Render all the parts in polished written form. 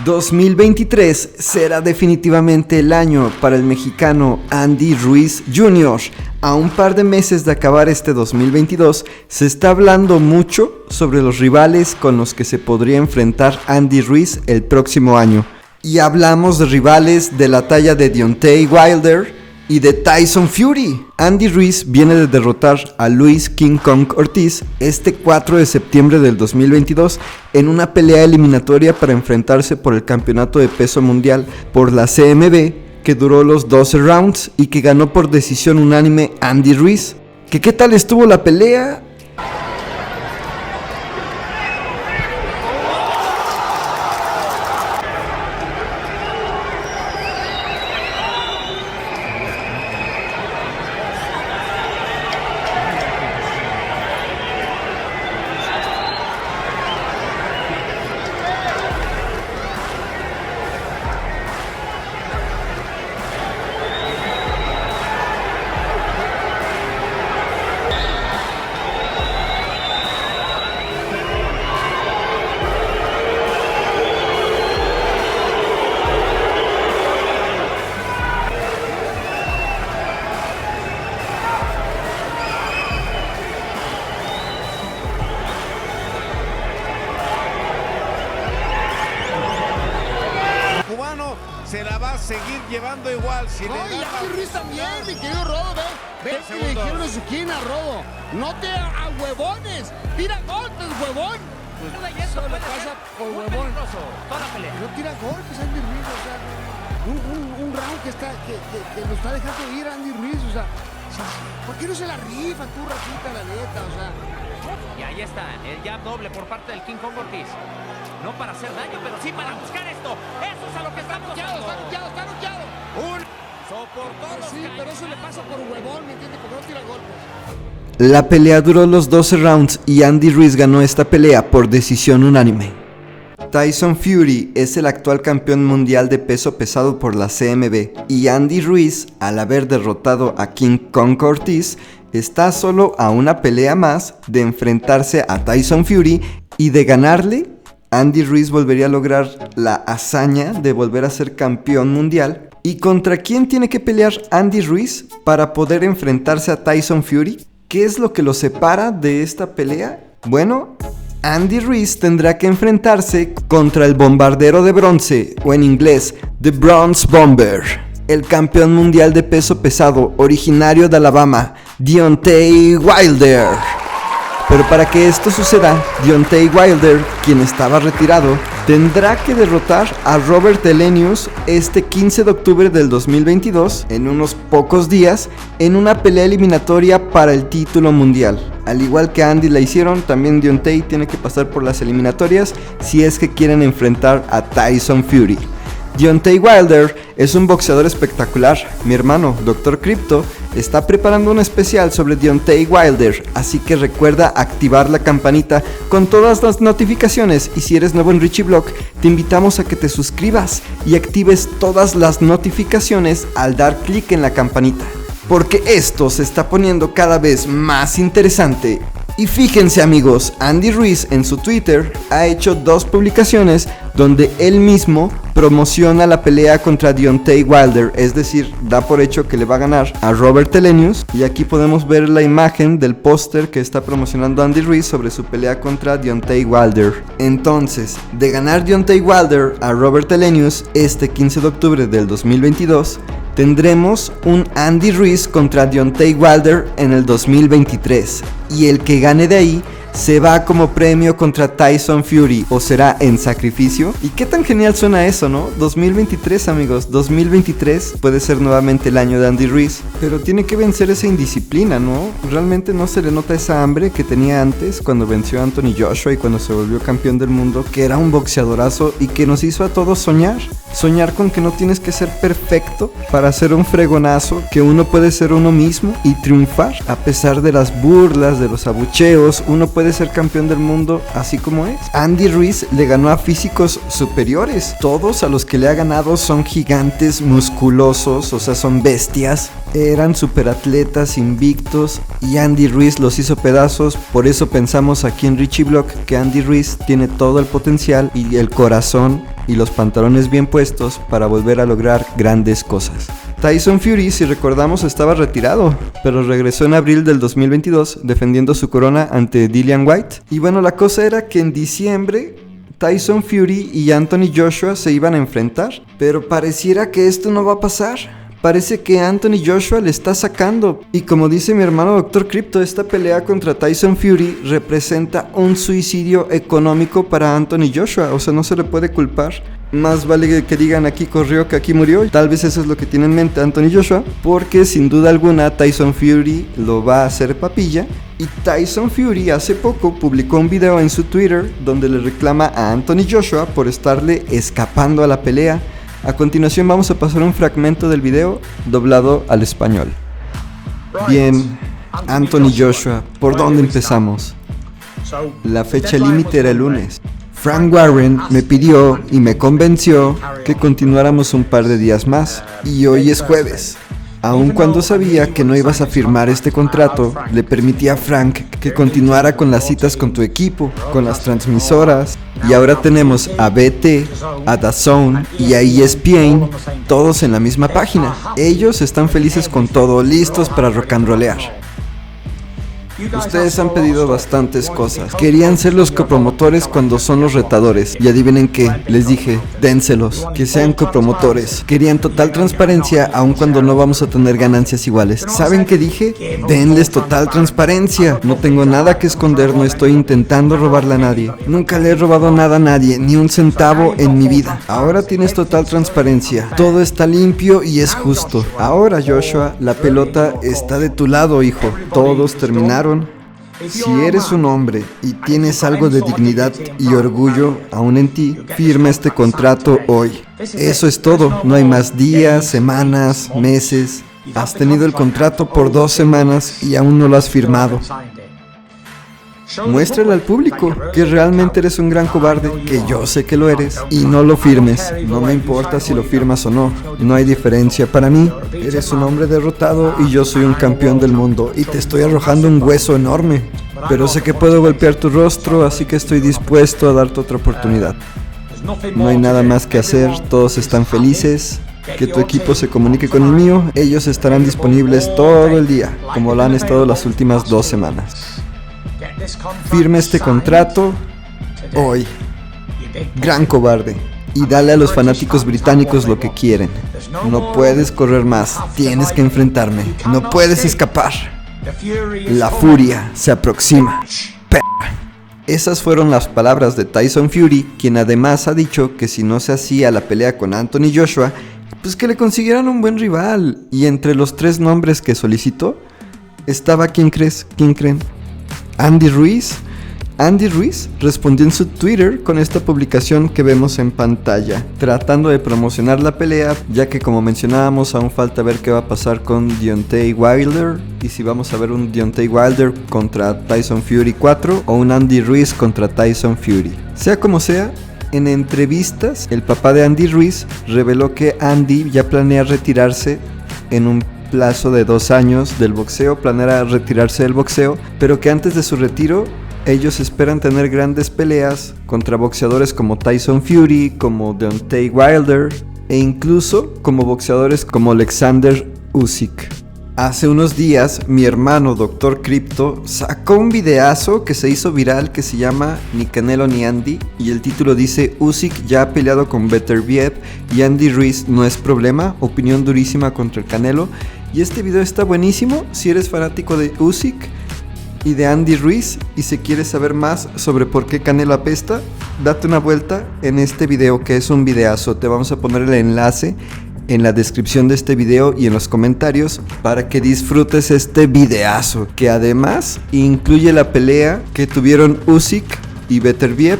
2023 será definitivamente el año para el mexicano Andy Ruiz Jr. A un par de meses de acabar este 2022, se está hablando mucho sobre los rivales con los que se podría enfrentar Andy Ruiz el próximo año. Y hablamos de rivales de la talla de Deontay Wilder y de Tyson Fury. Andy Ruiz viene de derrotar a Luis King Kong Ortiz este 4 de septiembre del 2022 en una pelea eliminatoria para enfrentarse por el campeonato de peso mundial por la CMB, que duró los 12 rounds y que ganó por decisión unánime Andy Ruiz. ¿Qué tal estuvo la pelea? Se la va a seguir llevando igual. Si no, y Andy Ruiz también, mi querido Rodo, ve que le dijeron en su esquina, Rodo. No te a huevones, tira golpes, huevón. Pues eso le pasa por huevón. Toda la pelea. No tira golpes Andy Ruiz, o sea, un round que lo está dejando ir Andy Ruiz, o sea, ¿por qué no se la rifa tú, Rafita, la neta, o sea? Y ahí está, el jab doble por parte del King Kong Ortiz. No para hacer daño, pero sí para buscar esto. Eso es a lo que está noqueado. Está noqueado. Soportó. Sí, pero eso le pasa por huevón, ¿me entiendes? Porque no tira golpes. La pelea duró los 12 rounds y Andy Ruiz ganó esta pelea por decisión unánime. Tyson Fury es el actual campeón mundial de peso pesado por la CMB y Andy Ruiz, al haber derrotado a King Kong Ortiz, está solo a una pelea más de enfrentarse a Tyson Fury y de ganarle. Andy Ruiz volvería a lograr la hazaña de volver a ser campeón mundial. ¿Y contra quién tiene que pelear Andy Ruiz para poder enfrentarse a Tyson Fury? ¿Qué es lo que lo separa de esta pelea? Bueno, Andy Ruiz tendrá que enfrentarse contra el bombardero de bronce, o en inglés, The Bronze Bomber, el campeón mundial de peso pesado originario de Alabama, Deontay Wilder. Pero para que esto suceda, Deontay Wilder, quien estaba retirado, tendrá que derrotar a Robert Helenius este 15 de octubre del 2022, en unos pocos días, en una pelea eliminatoria para el título mundial. Al igual que a Andy la hicieron, también Deontay tiene que pasar por las eliminatorias si es que quieren enfrentar a Tyson Fury. Deontay Wilder es un boxeador espectacular. Mi hermano, Dr. Crypto, está preparando un especial sobre Deontay Wilder, así que recuerda activar la campanita con todas las notificaciones, y si eres nuevo en Richie Blog, te invitamos a que te suscribas y actives todas las notificaciones al dar clic en la campanita, porque esto se está poniendo cada vez más interesante. Y fíjense amigos, Andy Ruiz en su Twitter ha hecho 2 publicaciones donde él mismo promociona la pelea contra Deontay Wilder, es decir, da por hecho que le va a ganar a Robert Helenius, y aquí podemos ver la imagen del póster que está promocionando Andy Ruiz sobre su pelea contra Deontay Wilder. Entonces, de ganar Deontay Wilder a Robert Helenius este 15 de octubre del 2022, tendremos un Andy Ruiz contra Deontay Wilder en el 2023, y el que gane de ahí se va como premio contra Tyson Fury, o será en sacrificio. Y qué tan genial suena eso, ¿no? 2023 amigos, 2023 puede ser nuevamente el año de Andy Ruiz, pero tiene que vencer esa indisciplina, ¿no? Realmente no se le nota esa hambre que tenía antes cuando venció a Anthony Joshua y cuando se volvió campeón del mundo, que era un boxeadorazo y que nos hizo a todos soñar con que no tienes que ser perfecto para ser un fregonazo, que uno puede ser uno mismo y triunfar a pesar de las burlas, de los abucheos. Uno puede ser campeón del mundo así como es. Andy Ruiz le ganó a físicos superiores. Todos a los que le ha ganado son gigantes musculosos, o sea, son bestias. Eran superatletas invictos y Andy Ruiz los hizo pedazos. Por eso pensamos aquí en Richie Block que Andy Ruiz tiene todo el potencial y el corazón y los pantalones bien puestos para volver a lograr grandes cosas. Tyson Fury, si recordamos, estaba retirado, pero regresó en abril del 2022 defendiendo su corona ante Dillian Whyte. Y bueno, la cosa era que en diciembre Tyson Fury y Anthony Joshua se iban a enfrentar, pero pareciera que esto no va a pasar. Parece que Anthony Joshua le está sacando. Y como dice mi hermano Dr. Crypto, esta pelea contra Tyson Fury representa un suicidio económico para Anthony Joshua. O sea, no se le puede culpar. Más vale que digan aquí corrió que aquí murió. Tal vez eso es lo que tiene en mente Anthony Joshua, porque sin duda alguna Tyson Fury lo va a hacer papilla. Y Tyson Fury hace poco publicó un video en su Twitter donde le reclama a Anthony Joshua por estarle escapando a la pelea. A continuación vamos a pasar un fragmento del video doblado al español. Bien, Anthony Joshua, ¿por dónde empezamos? La fecha límite era el lunes. Frank Warren me pidió y me convenció que continuáramos un par de días más. Y hoy es jueves. Aun cuando sabía que no ibas a firmar este contrato, le permití a Frank que continuara con las citas con tu equipo, con las transmisoras. Y ahora tenemos a BT, a DAZN y a ESPN, todos en la misma página. Ellos están felices con todo, listos para rock and rollear. Ustedes han pedido bastantes cosas. Querían ser los copromotores cuando son los retadores. Y adivinen qué, les dije, dénselos, que sean copromotores. Querían total transparencia aun cuando no vamos a tener ganancias iguales. ¿Saben qué dije? Denles total transparencia. No tengo nada que esconder, no estoy intentando robarle a nadie. Nunca le he robado nada a nadie, ni un centavo en mi vida. Ahora tienes total transparencia. Todo está limpio y es justo. Ahora, Joshua, la pelota está de tu lado, hijo. Todos terminaron. Si eres un hombre y tienes algo de dignidad y orgullo aún en ti, firma este contrato hoy. Eso es todo, no hay más días, semanas, meses. Has tenido el contrato por 2 semanas y aún no lo has firmado. Muéstrale al público que realmente eres un gran cobarde, que yo sé que lo eres, y no lo firmes. No me importa si lo firmas o no, no hay diferencia para mí. Eres un hombre derrotado y yo soy un campeón del mundo y te estoy arrojando un hueso enorme. Pero sé que puedo golpear tu rostro, así que estoy dispuesto a darte otra oportunidad. No hay nada más que hacer, todos están felices. Que tu equipo se comunique con el mío, ellos estarán disponibles todo el día, como lo han estado las últimas 2 semanas. Firma este contrato hoy, gran cobarde, y dale a los fanáticos británicos lo que quieren. No puedes correr más, tienes que enfrentarme, no puedes escapar. La furia se aproxima. Esas fueron las palabras de Tyson Fury, quien además ha dicho que si no se hacía la pelea con Anthony Joshua, pues que le consiguieran un buen rival. Y entre los 3 nombres que solicitó, estaba, ¿quién creen? Andy Ruiz. Andy Ruiz respondió en su Twitter con esta publicación que vemos en pantalla, tratando de promocionar la pelea, ya que como mencionábamos aún falta ver qué va a pasar con Deontay Wilder, y si vamos a ver un Deontay Wilder contra Tyson Fury 4 o un Andy Ruiz contra Tyson Fury. Sea como sea, en entrevistas el papá de Andy Ruiz reveló que Andy ya planea retirarse en un plazo de 2 años del boxeo, planea retirarse del boxeo, pero que antes de su retiro ellos esperan tener grandes peleas contra boxeadores como Tyson Fury, como Deontay Wilder e incluso como boxeadores como Alexander Usyk. Hace unos días mi hermano Dr. Crypto sacó un videazo que se hizo viral que se llama Ni Canelo ni Andy, y el título dice: Usyk ya ha peleado con Beterbiev y Andy Ruiz no es problema, opinión durísima contra el Canelo. Y este video está buenísimo si eres fanático de Usyk y de Andy Ruiz, y si quieres saber más sobre por qué Canelo apesta, date una vuelta en este video, que es un videazo. Te vamos a poner el enlace en la descripción de este video y en los comentarios para que disfrutes este videazo, que además incluye la pelea que tuvieron Usyk y Beterbiev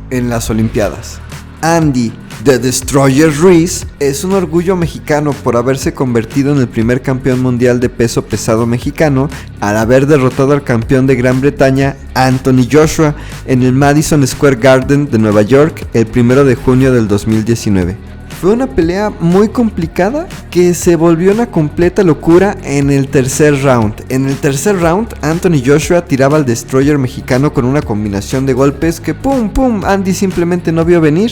en las Olimpiadas. Andy The Destroyer Ruiz es un orgullo mexicano por haberse convertido en el primer campeón mundial de peso pesado mexicano al haber derrotado al campeón de Gran Bretaña Anthony Joshua en el Madison Square Garden de Nueva York el 1 de junio del 2019. Fue una pelea muy complicada que se volvió una completa locura en el tercer round. En el tercer round, Anthony Joshua tiraba al destroyer mexicano con una combinación de golpes que pum pum, Andy simplemente no vio venir.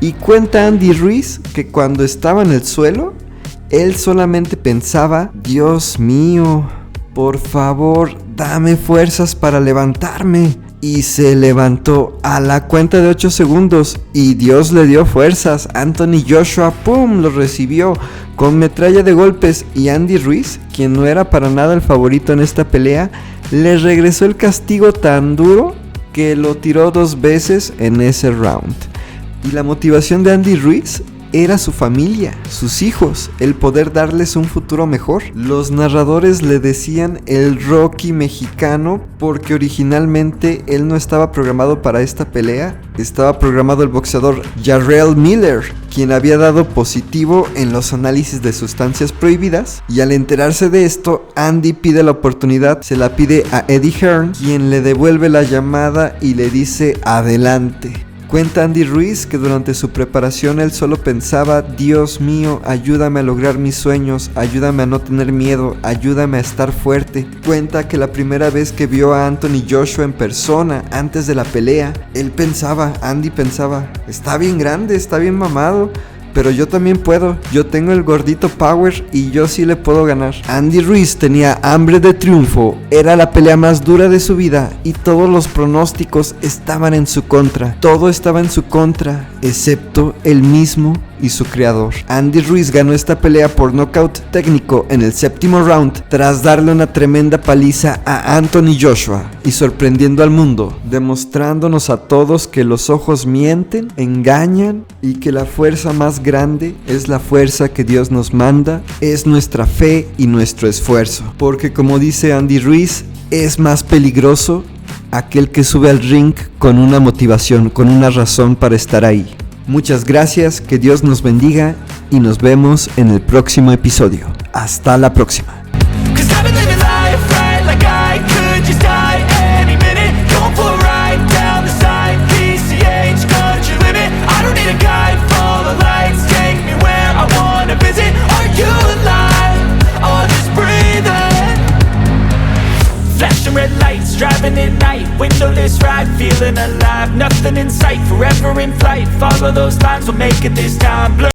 Y cuenta Andy Ruiz que cuando estaba en el suelo, él solamente pensaba: Dios mío, por favor, dame fuerzas para levantarme. Y se levantó a la cuenta de 8 segundos y Dios le dio fuerzas. Anthony Joshua, ¡pum!, lo recibió con metralla de golpes y Andy Ruiz, quien no era para nada el favorito en esta pelea, le regresó el castigo tan duro que lo tiró 2 veces en ese round. Y la motivación de Andy Ruiz era su familia, sus hijos, el poder darles un futuro mejor. Los narradores le decían el Rocky mexicano porque originalmente él no estaba programado para esta pelea. Estaba programado el boxeador Jarrell Miller, quien había dado positivo en los análisis de sustancias prohibidas. Y al enterarse de esto, Andy pide la oportunidad, se la pide a Eddie Hearn, quien le devuelve la llamada y le dice adelante. Cuenta Andy Ruiz que durante su preparación él solo pensaba: Dios mío, ayúdame a lograr mis sueños, ayúdame a no tener miedo, ayúdame a estar fuerte. Cuenta que la primera vez que vio a Anthony Joshua en persona antes de la pelea, Andy pensaba: está bien grande, está bien mamado, pero yo también puedo, yo tengo el gordito power y yo sí le puedo ganar. Andy Ruiz tenía hambre de triunfo, era la pelea más dura de su vida y todos los pronósticos estaban en su contra. Todo estaba en su contra, excepto él mismo y su creador. Andy Ruiz ganó esta pelea por nocaut técnico en el 7º round tras darle una tremenda paliza a Anthony Joshua y sorprendiendo al mundo, demostrándonos a todos que los ojos mienten, engañan y que la fuerza más grande es la fuerza que Dios nos manda, es nuestra fe y nuestro esfuerzo. Porque como dice Andy Ruiz, es más peligroso aquel que sube al ring con una motivación, con una razón para estar ahí. Muchas gracias, que Dios nos bendiga y nos vemos en el próximo episodio. Hasta la próxima. Red lights, driving at night, windowless ride, feeling alive, nothing in sight, forever in flight, follow those lines, we'll make it this time.